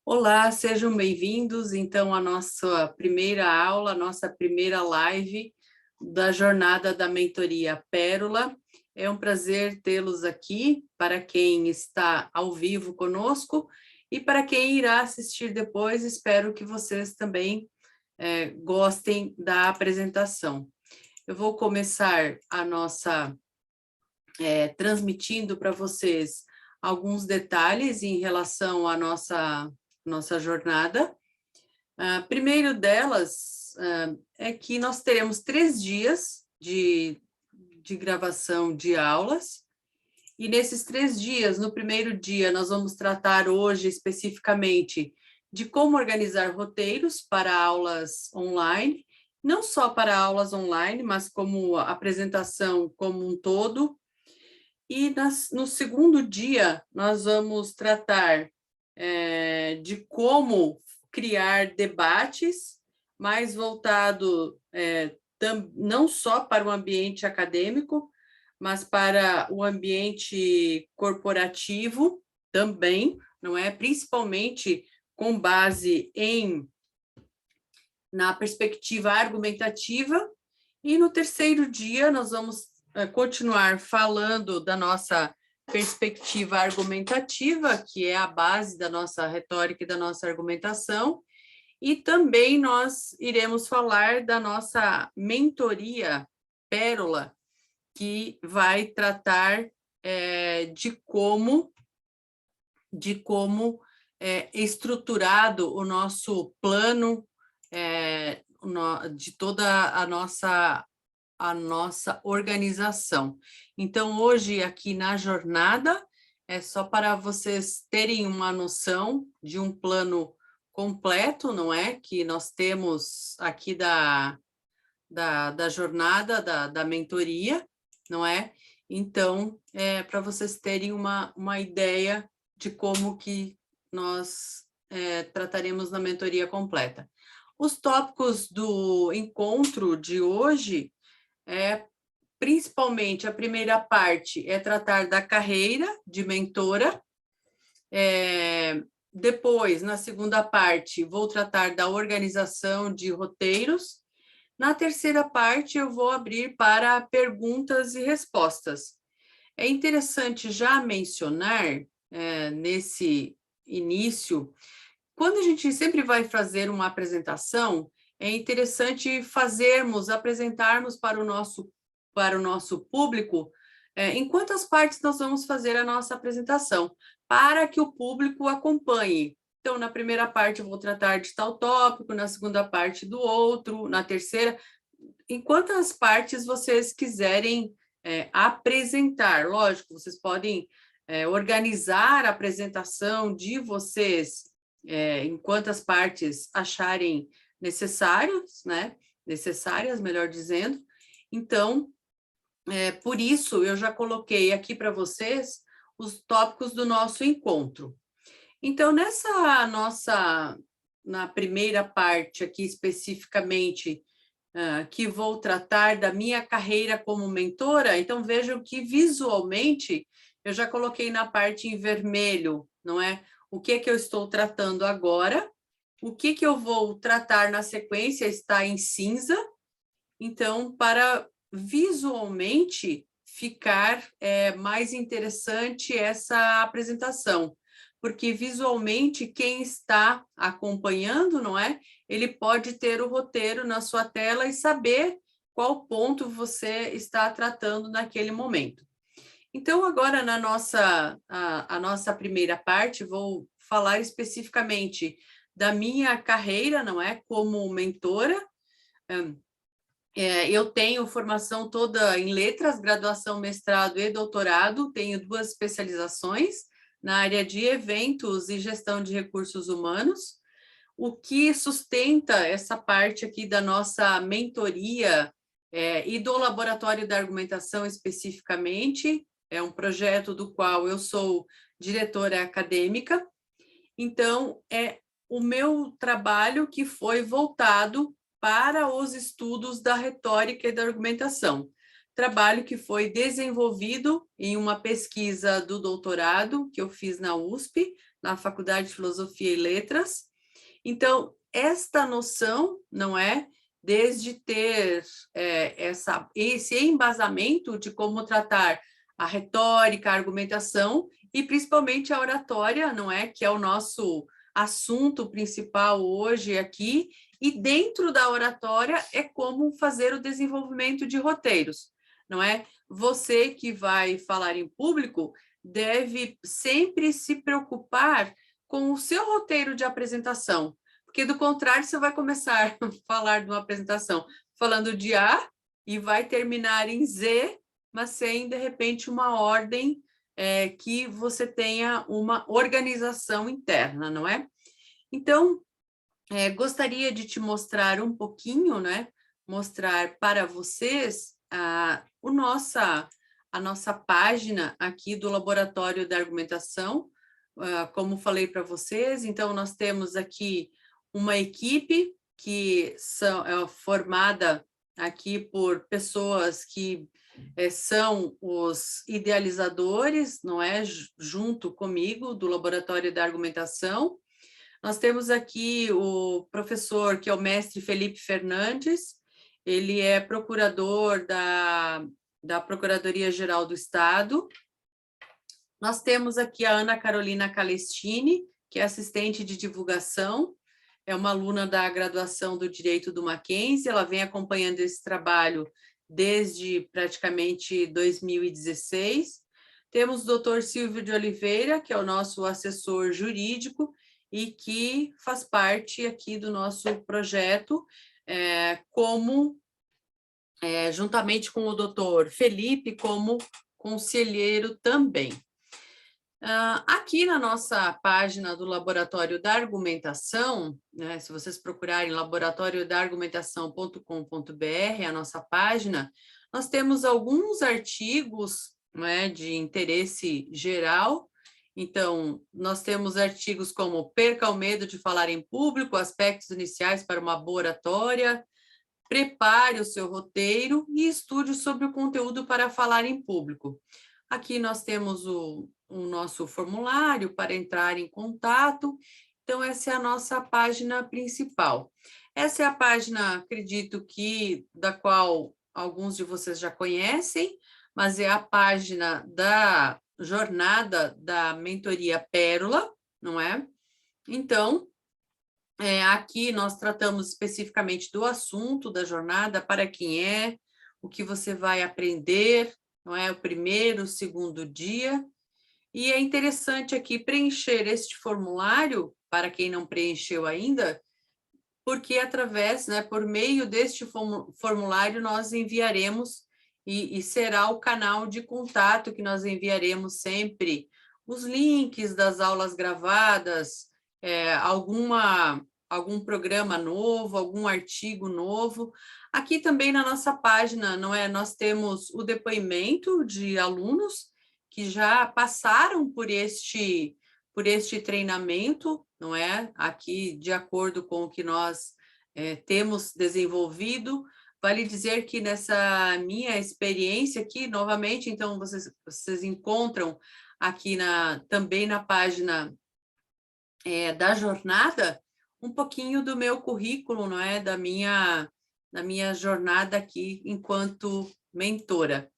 Olá, sejam bem-vindos, então, à nossa primeira aula, à nossa primeira live da jornada da mentoria Pérola. É um prazer tê-los aqui, para quem está ao vivo conosco, e para quem irá assistir depois, espero que vocês também gostem da apresentação. Eu vou começar a nossa transmitindo para vocês alguns detalhes em relação à nossa jornada. Primeiro delas é que nós teremos 3 dias de gravação de aulas, e nesses 3 dias, no primeiro dia, nós vamos tratar hoje especificamente de como organizar roteiros para aulas online, não só para aulas online, mas como apresentação como um todo. E no segundo dia, nós vamos tratar de como criar debates mais voltado não só para o ambiente acadêmico, mas para o ambiente corporativo também, não é? Principalmente com base na perspectiva argumentativa. E no terceiro dia, nós vamos continuar falando da nossa perspectiva argumentativa, que é a base da nossa retórica e da nossa argumentação, e também nós iremos falar da nossa mentoria Pérola, que vai tratar de como estruturado o nosso plano de toda a nossa organização. Então, hoje, aqui na jornada, é só para vocês terem uma noção de um plano completo, não é? Que nós temos aqui da jornada, da mentoria, não é? Então, para vocês terem uma ideia de como que nós trataremos na mentoria completa. Os tópicos do encontro de hoje principalmente a primeira parte é tratar da carreira de mentora. Depois, na segunda parte, vou tratar da organização de roteiros. Na terceira parte, eu vou abrir para perguntas e respostas. É interessante já mencionar, nesse início, quando a gente sempre vai fazer uma apresentação, é interessante apresentarmos para o nosso público em quantas partes nós vamos fazer a nossa apresentação, para que o público acompanhe. Então, na primeira parte, eu vou tratar de tal tópico, na segunda parte do outro, na terceira, em quantas partes vocês quiserem apresentar. Lógico, vocês podem organizar a apresentação de vocês em quantas partes acharem necessárias, melhor dizendo. Então, por isso, eu já coloquei aqui para vocês os tópicos do nosso encontro. Então, na primeira parte aqui especificamente, que vou tratar da minha carreira como mentora, então vejam que visualmente eu já coloquei na parte em vermelho, não é? O que eu estou tratando agora, o que eu vou tratar na sequência está em cinza. Então, para visualmente ficar mais interessante essa apresentação, porque visualmente quem está acompanhando, não é? Ele pode ter o roteiro na sua tela e saber qual ponto você está tratando naquele momento. Então, agora na a nossa primeira parte, vou falar especificamente da minha carreira, não é? Como mentora. Eu tenho formação toda em letras, graduação, mestrado e doutorado, tenho 2 especializações na área de eventos e gestão de recursos humanos. O que sustenta essa parte aqui da nossa mentoria e do Laboratório da Argumentação especificamente, é um projeto do qual eu sou diretora acadêmica. Então, é o meu trabalho que foi voltado para os estudos da retórica e da argumentação. Trabalho que foi desenvolvido em uma pesquisa do doutorado que eu fiz na USP, na Faculdade de Filosofia e Letras. Então, esta noção, não é? Desde ter esse embasamento de como tratar a retórica, a argumentação e principalmente a oratória, não é? Que é o nosso assunto principal hoje aqui, e dentro da oratória é como fazer o desenvolvimento de roteiros, não é? Você que vai falar em público deve sempre se preocupar com o seu roteiro de apresentação, porque do contrário você vai começar a falar de uma apresentação falando de A e vai terminar em Z, mas sem, de repente, uma ordem que você tenha uma organização interna, não é? Então, gostaria de te mostrar um pouquinho, né? Mostrar para vocês a nossa página aqui do Laboratório da Argumentação, como falei para vocês. Então, nós temos aqui uma equipe que é formada aqui por pessoas que são os idealizadores, não é? Junto comigo, do Laboratório da Argumentação. Nós temos aqui o professor, que é o mestre Felipe Fernandes, ele é procurador da Procuradoria-Geral do Estado. Nós temos aqui a Ana Carolina Calestini, que é assistente de divulgação, é uma aluna da graduação do Direito do Mackenzie, ela vem acompanhando esse trabalho desde praticamente 2016. Temos o doutor Silvio de Oliveira, que é o nosso assessor jurídico e que faz parte aqui do nosso projeto, juntamente com o doutor Felipe, como conselheiro também. Aqui na nossa página do Laboratório da Argumentação, né, se vocês procurarem laboratoriodargumentação.com.br, a nossa página, nós temos alguns artigos, né, de interesse geral. Então, nós temos artigos como Perca o medo de falar em público, aspectos iniciais para uma boa oratória, prepare o seu roteiro e estude sobre o conteúdo para falar em público. Aqui nós temos o nosso formulário para entrar em contato. Então, essa é a nossa página principal. Essa é a página, acredito que, da qual alguns de vocês já conhecem, mas é a página da jornada da mentoria Pérola, não é? Então, aqui nós tratamos especificamente do assunto da jornada, para quem é, o que você vai aprender, não é? O primeiro, o segundo dia. E é interessante aqui preencher este formulário, para quem não preencheu ainda, porque através, né, por meio deste formulário, nós enviaremos, e será o canal de contato que nós enviaremos sempre os links das aulas gravadas, algum programa novo, algum artigo novo. Aqui também na nossa página, não é? Nós temos o depoimento de alunos que já passaram por este treinamento, não é? Aqui, de acordo com o que nós temos desenvolvido. Vale dizer que nessa minha experiência aqui, novamente, então, vocês encontram aqui também na página da jornada, um pouquinho do meu currículo, não é? Da minha jornada aqui enquanto mentora.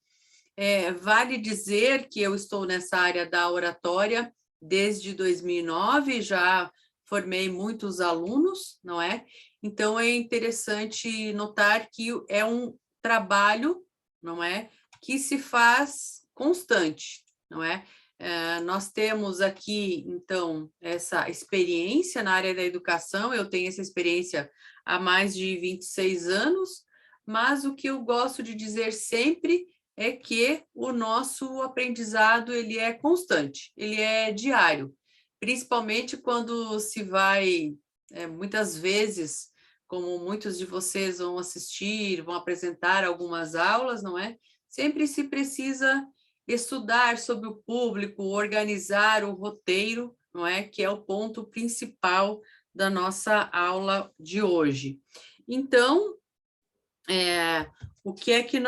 Vale dizer que eu estou nessa área da oratória desde 2009, já formei muitos alunos, não é? Então, é interessante notar que é um trabalho, não é? Que se faz constante, não é? Nós temos aqui, então, essa experiência na área da educação, eu tenho essa experiência há mais de 26 anos, mas o que eu gosto de dizer sempre é que o nosso aprendizado ele é constante, ele é diário, principalmente quando se vai, muitas vezes, como muitos de vocês vão assistir, vão apresentar algumas aulas, não é? Sempre se precisa estudar sobre o público, organizar o roteiro, não é? Que é o ponto principal da nossa aula de hoje. Então, o que é que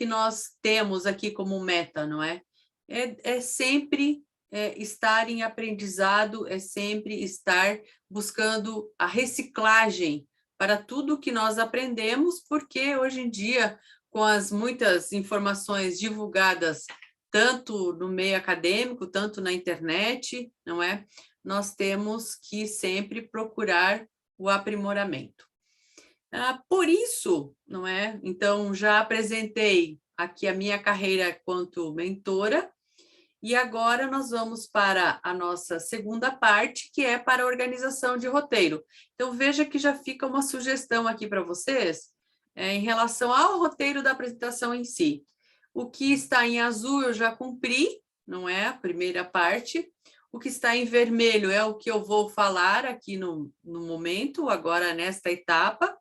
nós temos aqui como meta, não é? É sempre estar em aprendizado, é sempre estar buscando a reciclagem para tudo que nós aprendemos, porque hoje em dia, com as muitas informações divulgadas, tanto no meio acadêmico, tanto na internet, não é? Nós temos que sempre procurar o aprimoramento. Por isso, não é? Então, já apresentei aqui a minha carreira quanto mentora, e agora nós vamos para a nossa segunda parte, que é para a organização de roteiro. Então, veja que já fica uma sugestão aqui para vocês, em relação ao roteiro da apresentação em si. O que está em azul eu já cumpri, não é? A primeira parte. O que está em vermelho é o que eu vou falar aqui no momento, agora nesta etapa.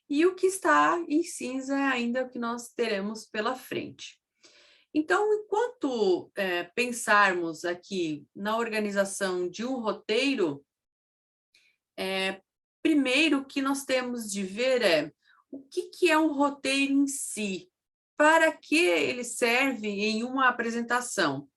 E o que está em cinza é ainda o que nós teremos pela frente. Então, enquanto pensarmos aqui na organização de um roteiro, primeiro o que nós temos de ver é o que é um roteiro em si, para que ele serve em uma apresentação.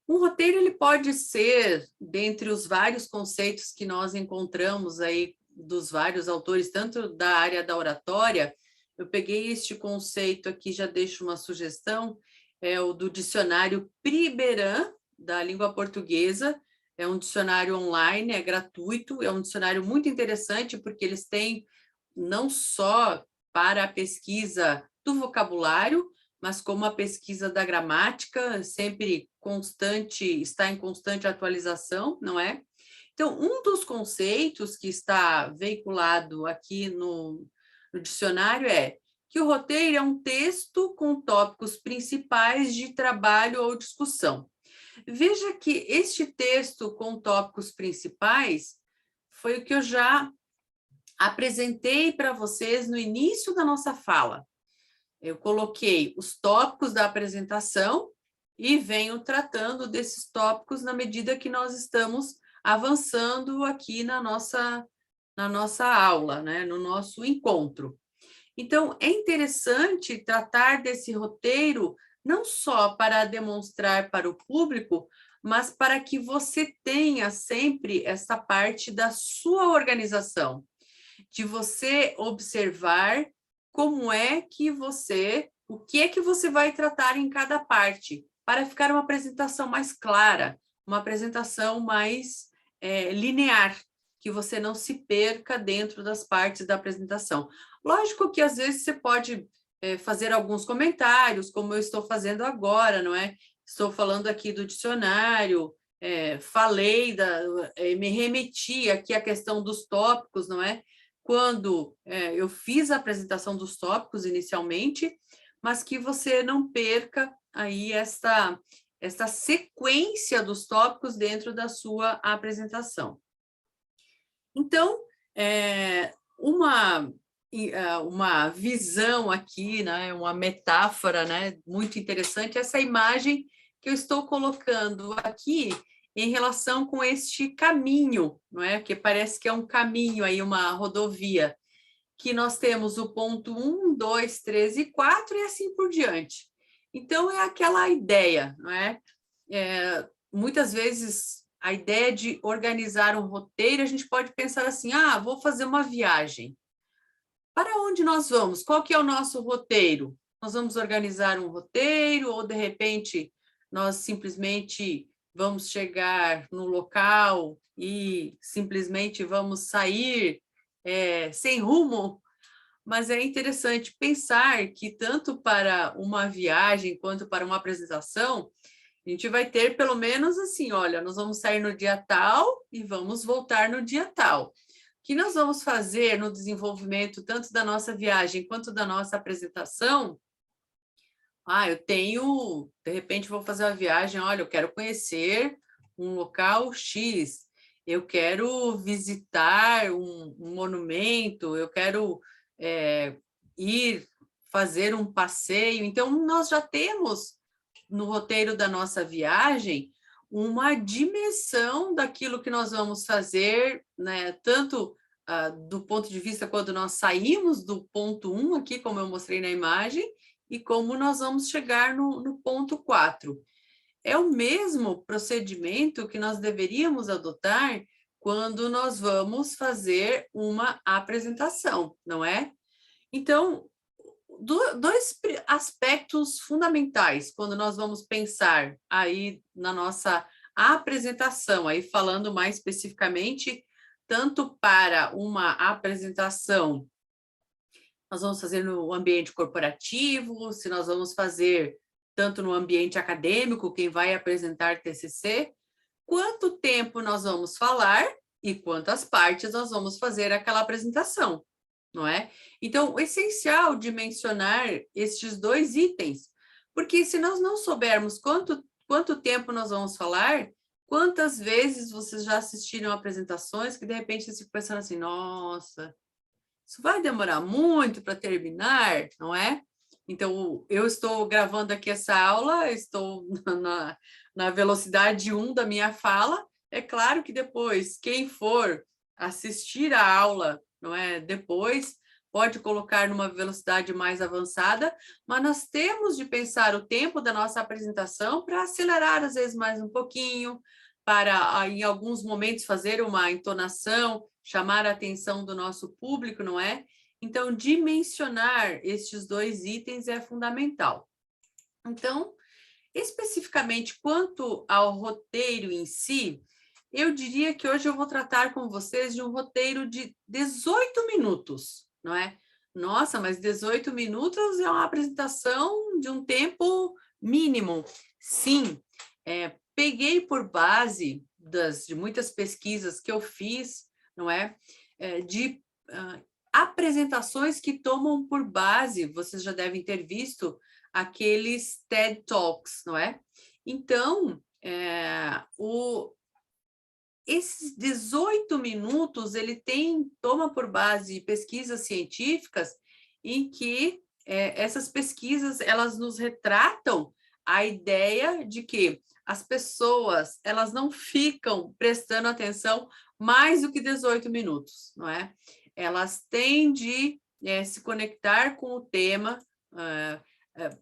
Um roteiro ele pode ser, dentre os vários conceitos que nós encontramos aí dos vários autores, tanto da área da oratória, eu peguei este conceito aqui, já deixo uma sugestão, é o do dicionário Priberan, da língua portuguesa, é um dicionário online, é gratuito, é um dicionário muito interessante, porque eles têm não só para a pesquisa do vocabulário, mas como a pesquisa da gramática, sempre constante, está em constante atualização, não é? Então, um dos conceitos que está veiculado aqui no dicionário é que o roteiro é um texto com tópicos principais de trabalho ou discussão. Veja que este texto com tópicos principais foi o que eu já apresentei para vocês no início da nossa fala. Eu coloquei os tópicos da apresentação e venho tratando desses tópicos na medida que nós estamos avançando aqui na nossa aula, né? No nosso encontro. Então, é interessante tratar desse roteiro não só para demonstrar para o público, mas para que você tenha sempre essa parte da sua organização, de você observar como é que você, o que é que você vai tratar em cada parte, para ficar uma apresentação mais clara, uma apresentação mais linear, que você não se perca dentro das partes da apresentação. Lógico que às vezes você pode fazer alguns comentários, como eu estou fazendo agora, não é? Estou falando aqui do dicionário, me remeti aqui à questão dos tópicos, não é? Quando eu fiz a apresentação dos tópicos inicialmente, mas que você não perca aí esta sequência dos tópicos dentro da sua apresentação. Então, uma visão aqui, né, uma metáfora, né, muito interessante, essa imagem que eu estou colocando aqui em relação com este caminho, não é? Que parece que é um caminho aí, uma rodovia, que nós temos o ponto 1, 2, 3 e 4 e assim por diante. Então, é aquela ideia, não é? Muitas vezes, a ideia de organizar um roteiro, a gente pode pensar assim, vou fazer uma viagem. Para onde nós vamos? Qual que é o nosso roteiro? Nós vamos organizar um roteiro ou, de repente, nós simplesmente vamos chegar no local e simplesmente vamos sair sem rumo? Mas é interessante pensar que tanto para uma viagem quanto para uma apresentação, a gente vai ter pelo menos assim, olha, nós vamos sair no dia tal e vamos voltar no dia tal. O que nós vamos fazer no desenvolvimento tanto da nossa viagem quanto da nossa apresentação? Eu tenho, de repente vou fazer uma viagem, olha, eu quero conhecer um local X, eu quero visitar um monumento, eu quero ir fazer um passeio. Então, nós já temos no roteiro da nossa viagem uma dimensão daquilo que nós vamos fazer, né? Tanto do ponto de vista quando nós saímos do ponto 1 aqui, como eu mostrei na imagem, e como nós vamos chegar no ponto 4. é o mesmo procedimento que nós deveríamos adotar quando nós vamos fazer uma apresentação, não é? Então, dois aspectos fundamentais quando nós vamos pensar aí na nossa apresentação, aí falando mais especificamente, tanto para uma apresentação, nós vamos fazer no ambiente corporativo, se nós vamos fazer tanto no ambiente acadêmico, quem vai apresentar TCC, quanto tempo nós vamos falar e quantas partes nós vamos fazer aquela apresentação, não é? Então, o essencial de mencionar estes dois itens, porque se nós não soubermos quanto tempo nós vamos falar, quantas vezes vocês já assistiram apresentações que, de repente, vocês ficam pensando assim, nossa, isso vai demorar muito para terminar, não é? Então, eu estou gravando aqui essa aula, estou na velocidade 1 da minha fala. É claro que depois, quem for assistir a aula, não é? Depois, pode colocar numa velocidade mais avançada, mas nós temos de pensar o tempo da nossa apresentação para acelerar, às vezes, mais um pouquinho, para, em alguns momentos, fazer uma entonação, chamar a atenção do nosso público, não é? Então, dimensionar estes dois itens é fundamental. Então, especificamente quanto ao roteiro em si, eu diria que hoje eu vou tratar com vocês de um roteiro de 18 minutos, não é? Nossa, mas 18 minutos é uma apresentação de um tempo mínimo. Sim, peguei por base de muitas pesquisas que eu fiz, não é? De apresentações que tomam por base, vocês já devem ter visto, aqueles TED Talks, não é? Então, esses 18 minutos, ele toma por base pesquisas científicas em que essas pesquisas, elas nos retratam a ideia de que as pessoas, elas não ficam prestando atenção mais do que 18 minutos, não é? Elas têm de se conectar com o tema,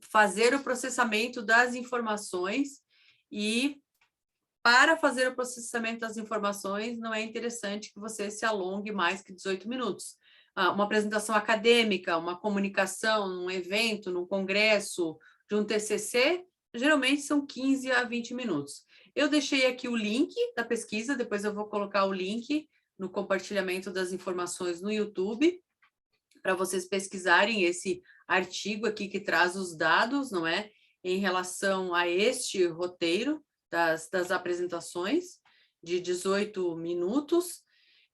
fazer o processamento das informações e, para fazer o processamento das informações, não é interessante que você se alongue mais que 18 minutos. Uma apresentação acadêmica, uma comunicação, num evento, num congresso, de um TCC, geralmente são 15 a 20 minutos. Eu deixei aqui o link da pesquisa, depois eu vou colocar o link no compartilhamento das informações no YouTube, para vocês pesquisarem esse artigo aqui que traz os dados, não é? Em relação a este roteiro das apresentações de 18 minutos.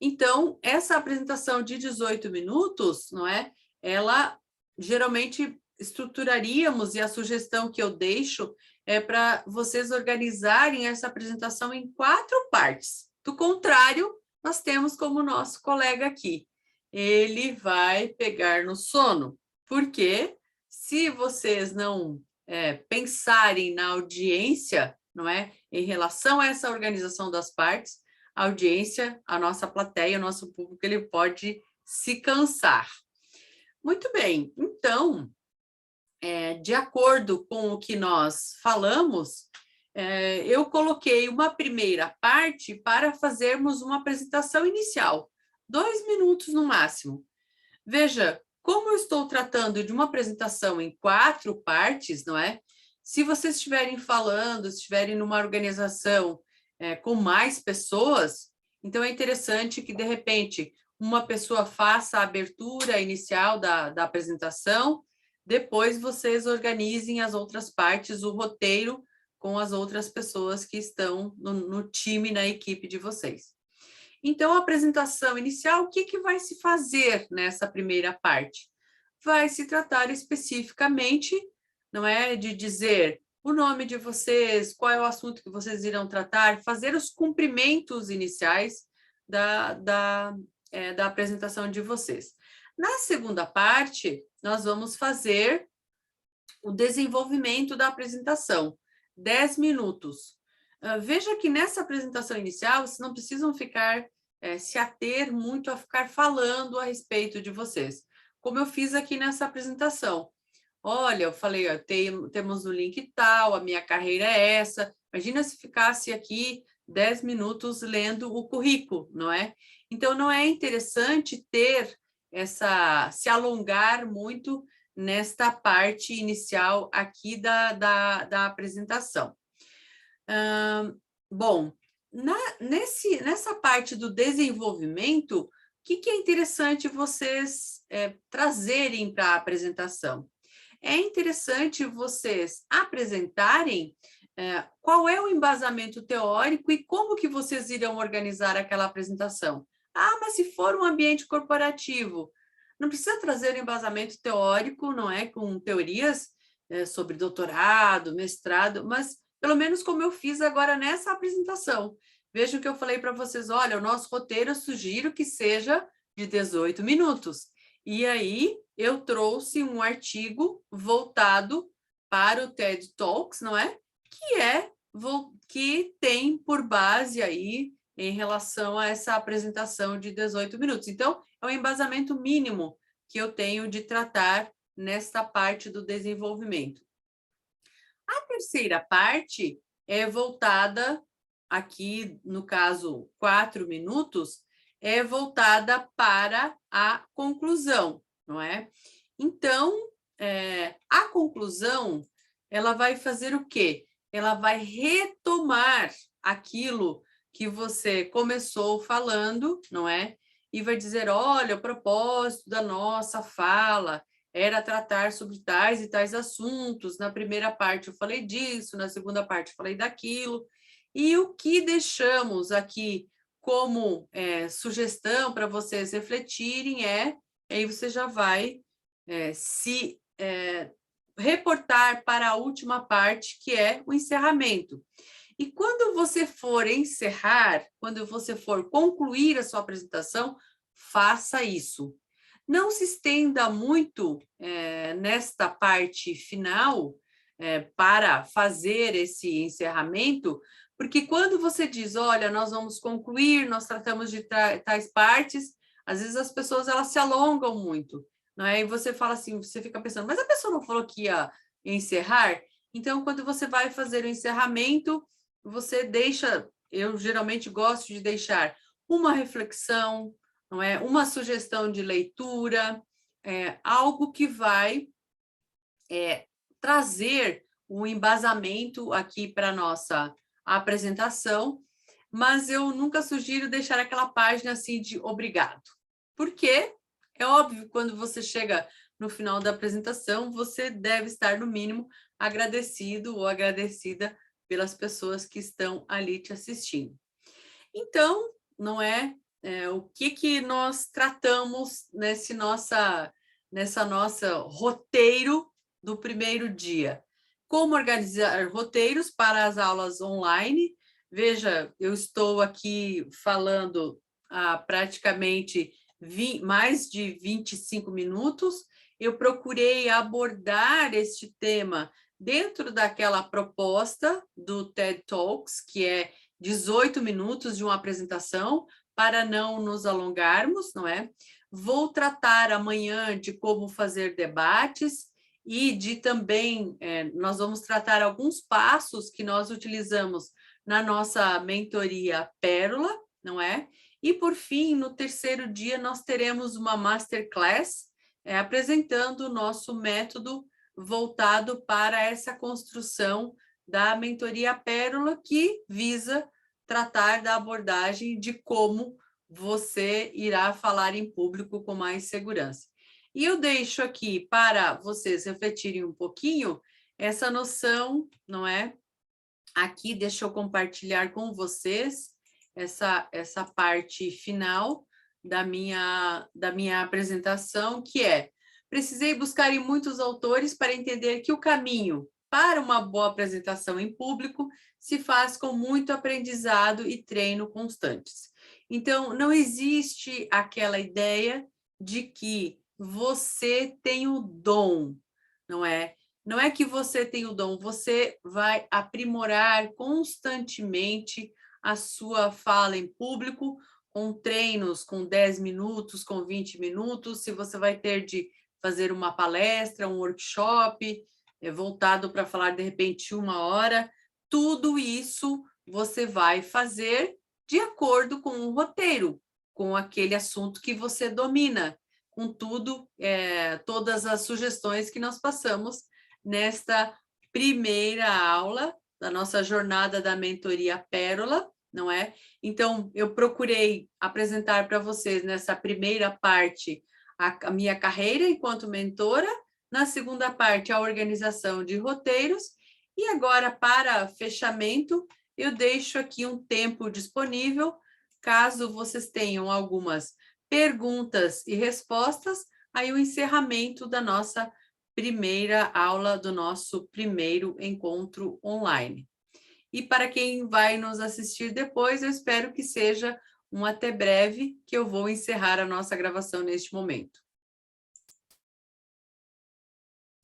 Então, essa apresentação de 18 minutos, não é? Ela geralmente estruturaríamos, e a sugestão que eu deixo é para vocês organizarem essa apresentação em 4 partes. Do contrário, nós temos como nosso colega aqui. Ele vai pegar no sono, porque se vocês não pensarem na audiência, não é? Em relação a essa organização das partes, a audiência, a nossa plateia, o nosso público, ele pode se cansar. Muito bem, então, de acordo com o que nós falamos, eu coloquei uma primeira parte para fazermos uma apresentação inicial, 2 minutos no máximo. Veja, como eu estou tratando de uma apresentação em 4 partes, não é? Se vocês estiverem falando, estiverem numa organização com mais pessoas, então é interessante que, de repente, uma pessoa faça a abertura inicial da apresentação, depois vocês organizem as outras partes, o roteiro, com as outras pessoas que estão no time, na equipe de vocês. Então, a apresentação inicial, o que vai se fazer nessa primeira parte? Vai se tratar especificamente, não é, de dizer o nome de vocês, qual é o assunto que vocês irão tratar, fazer os cumprimentos iniciais da apresentação de vocês. Na segunda parte, nós vamos fazer o desenvolvimento da apresentação, 10 minutos. Veja que nessa apresentação inicial, vocês não precisam ficar, se ater muito a ficar falando a respeito de vocês, como eu fiz aqui nessa apresentação. olha, eu falei, ó, temos o link tal, a minha carreira é essa. Imagina se ficasse aqui 10 minutos lendo o currículo, não é? Então, não é interessante ter se alongar muito nesta parte inicial aqui da apresentação. Bom, nessa parte do desenvolvimento, o que é interessante vocês trazerem para a apresentação? É interessante vocês apresentarem qual é o embasamento teórico e como que vocês irão organizar aquela apresentação. Ah, mas se for um ambiente corporativo, não precisa trazer um embasamento teórico, não é? Com teorias sobre doutorado, mestrado, mas pelo menos como eu fiz agora nessa apresentação. Vejam que eu falei para vocês, olha, o nosso roteiro eu sugiro que seja de 18 minutos. E aí eu trouxe um artigo voltado para o TED Talks, não é? Que tem por base aí em relação a essa apresentação de 18 minutos. Então, é um embasamento mínimo que eu tenho de tratar nesta parte do desenvolvimento. A terceira parte é voltada, aqui no caso 4 minutos, é voltada para a conclusão, não é? Então, a conclusão, ela vai fazer o quê? Ela vai retomar aquilo que você começou falando, não é? E vai dizer, olha, o propósito da nossa fala era tratar sobre tais e tais assuntos. Na primeira parte eu falei disso, na segunda parte eu falei daquilo. E o que deixamos aqui como sugestão para vocês refletirem aí você já vai se reportar para a última parte, que é o encerramento. E quando você for encerrar, quando você for concluir a sua apresentação, faça isso. Não se estenda muito nesta parte final para fazer esse encerramento, porque quando você diz, olha, nós vamos concluir, nós tratamos de tais partes, às vezes as pessoas elas se alongam muito, não é? E você fala assim, você fica pensando, mas a pessoa não falou que ia encerrar? Então, quando você vai fazer o encerramento, você deixa, eu geralmente gosto de deixar uma reflexão, não é? Uma sugestão de leitura, algo que vai trazer um embasamento aqui para a nossa apresentação, mas eu nunca sugiro deixar aquela página assim de obrigado. Porque é óbvio, quando você chega no final da apresentação, você deve estar, no mínimo, agradecido ou agradecida pelas pessoas que estão ali te assistindo. Então, não é, o que nós tratamos nessa nossa roteiro do primeiro dia? Como organizar roteiros para as aulas online? Veja, eu estou aqui falando há praticamente mais de 25 minutos. Eu procurei abordar este tema dentro daquela proposta do TED Talks, que é 18 minutos de uma apresentação, para não nos alongarmos, não é? Vou tratar amanhã de como fazer debates e de também, nós vamos tratar alguns passos que nós utilizamos na nossa mentoria Pérola, não é? E, por fim, no terceiro dia, nós teremos uma masterclass apresentando o nosso método voltado para essa construção da mentoria Pérola, que visa tratar da abordagem de como você irá falar em público com mais segurança. E eu deixo aqui para vocês refletirem um pouquinho essa noção, não é? Aqui, deixa eu compartilhar com vocês essa parte final da minha apresentação, que é: precisei buscar em muitos autores para entender que o caminho para uma boa apresentação em público se faz com muito aprendizado e treino constantes. Então, não existe aquela ideia de que você tem o dom, não é? Não é que você tem o dom, você vai aprimorar constantemente a sua fala em público, com treinos com 10 minutos, com 20 minutos, se você vai ter de fazer uma palestra, um workshop, voltado para falar, de repente, 1 hora. Tudo isso você vai fazer de acordo com o roteiro, com aquele assunto que você domina, com tudo, todas as sugestões que nós passamos nesta primeira aula da nossa jornada da mentoria Pérola, não é? Então, eu procurei apresentar para vocês nessa primeira parte a minha carreira enquanto mentora, na segunda parte a organização de roteiros, e agora, para fechamento, eu deixo aqui um tempo disponível, caso vocês tenham algumas perguntas e respostas, aí o encerramento da nossa primeira aula, do nosso primeiro encontro online. E para quem vai nos assistir depois, eu espero que seja um até breve, que eu vou encerrar a nossa gravação neste momento.